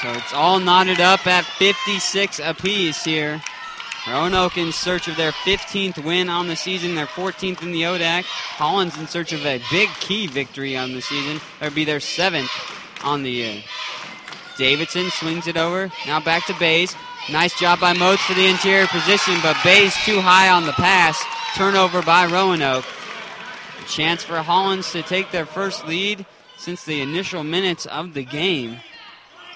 So it's all knotted up at 56 apiece here. Roanoke in search of their 15th win on the season, their 14th in the ODAC. Hollins in search of a big key victory on the season. That would be their 7th on the year. Davidson swings it over. Now back to Bays. Nice job by Moats for the interior position, but Bays too high on the pass. Turnover by Roanoke. A chance for Hollins to take their first lead since the initial minutes of the game.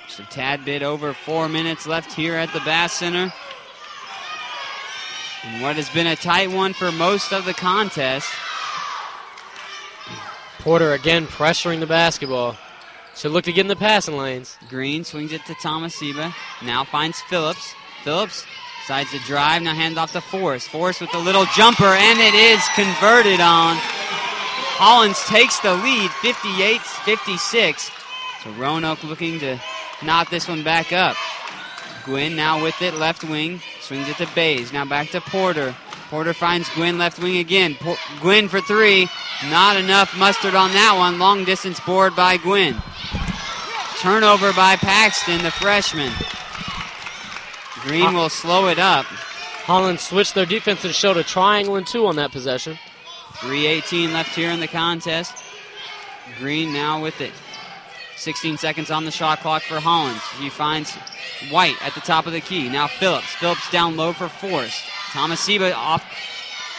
Just a tad bit over 4 minutes left here at the Bass Center. And what has been a tight one for most of the contest. Porter again pressuring the basketball. Should look to get in the passing lanes. Green swings it to Tomasiba. Now finds Phillips. Phillips decides to drive. Now hands off to Forrest. Forrest with a little jumper, and it is converted on. Hollins takes the lead, 58-56. So Roanoke looking to knot this one back up. Gwynn now with it, left wing. Swings it to Bays. Now back to Porter. Porter finds Gwynn, left wing again. Gwynn for three. Not enough mustard on that one. Long distance board by Gwynn. Turnover by Paxton, the freshman. Green will slow it up. Hollins switched their defense and showed a triangle and 2 on that possession. 3:18 left here in the contest. Green now with it. 16 seconds on the shot clock for Hollins. He finds White at the top of the key. Now Phillips. Phillips down low for Forrest. Tomasiba off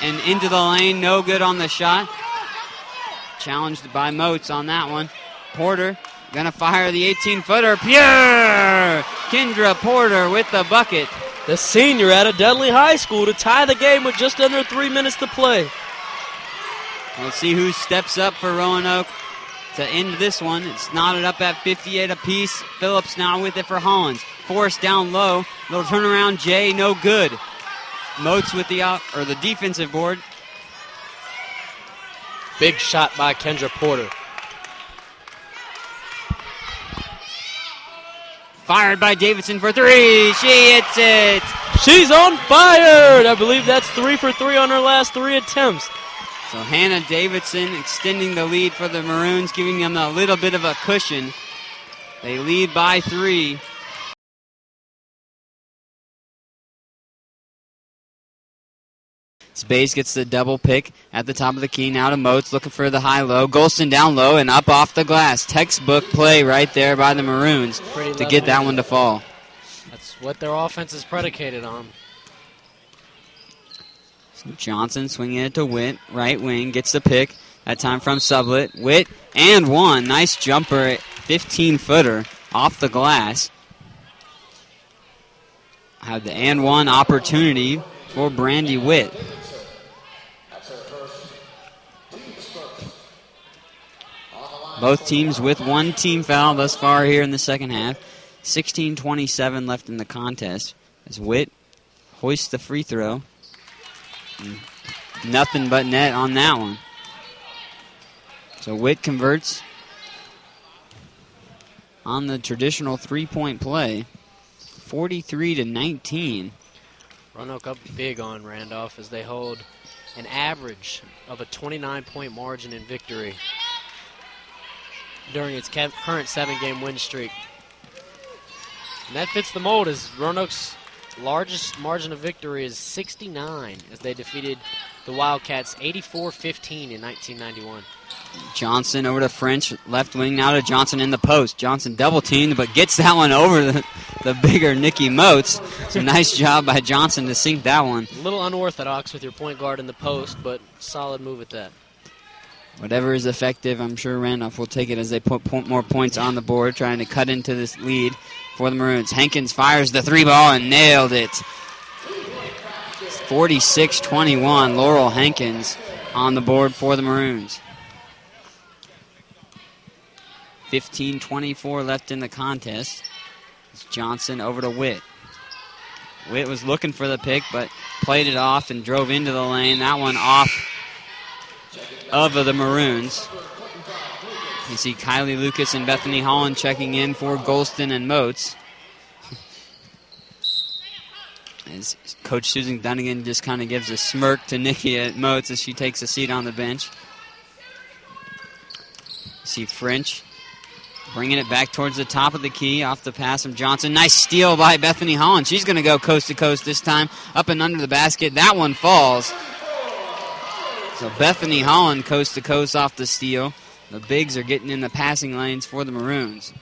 and into the lane. No good on the shot. Challenged by Moats on that one. Porter gonna fire the 18-footer. Pure! Kendra Porter with the bucket. The senior at a Dudley High School to tie the game with just under 3 minutes to play. We'll see who steps up for Roanoke to end this one. It's knotted up at 58 apiece. Phillips now with it for Hollins. Forrest down low. Little turnaround Jay, no good. Moats with the defensive board. Big shot by Kendra Porter. Fired by Davidson for three. She hits it. She's on fire. I believe that's 3 for 3 on her last 3 attempts. So Hannah Davidson extending the lead for the Maroons, giving them a little bit of a cushion. They lead by 3. Bays gets the double pick at the top of the key. Now to Moats, looking for the high-low. Golston down low and up off the glass. Textbook play right there by the Maroons to get that one to fall. That's what their offense is predicated on. So Johnson swinging it to Witt, right wing, gets the pick. That time from Sublett. Witt and one. Nice jumper, 15-footer off the glass. Had the and one opportunity for Brandy Witt. Both teams with one team foul thus far here in the second half. 16:27 left in the contest as Witt hoists the free throw. Nothing but net on that one. So Witt converts on the traditional three-point play. 43-19. Roanoke up big on Randolph as they hold an average of a 29-point margin in victory during its current 7-game win streak. And that fits the mold as Roanoke's largest margin of victory is 69 as they defeated the Wildcats 84-15 in 1991. Johnson over to French, left wing, now to Johnson in the post. Johnson double teamed, but gets that one over the bigger Nikki Moats. So nice job by Johnson to sink that one. A little unorthodox with your point guard in the post, but solid move at that. Whatever is effective, I'm sure Randolph will take it as they put more points on the board, trying to cut into this lead for the Maroons. Hankins fires the 3-ball and nailed it. 46-21, Laurel Hankins on the board for the Maroons. 15:24 left in the contest. It's Johnson over to Witt. Witt was looking for the pick, but played it off and drove into the lane. That one off of the Maroons. You see Kylie Lucas and Bethany Holland checking in for Golston and Moats. As Coach Susan Dunnigan just kind of gives a smirk to Nikki at Moats as she takes a seat on the bench. You see French Bringing it back towards the top of the key off the pass from Johnson. Nice steal by Bethany Holland. She's going to go coast to coast this time, up and under the basket. That one falls. So Bethany Holland coast to coast off the steal. The bigs are getting in the passing lanes for the Maroons.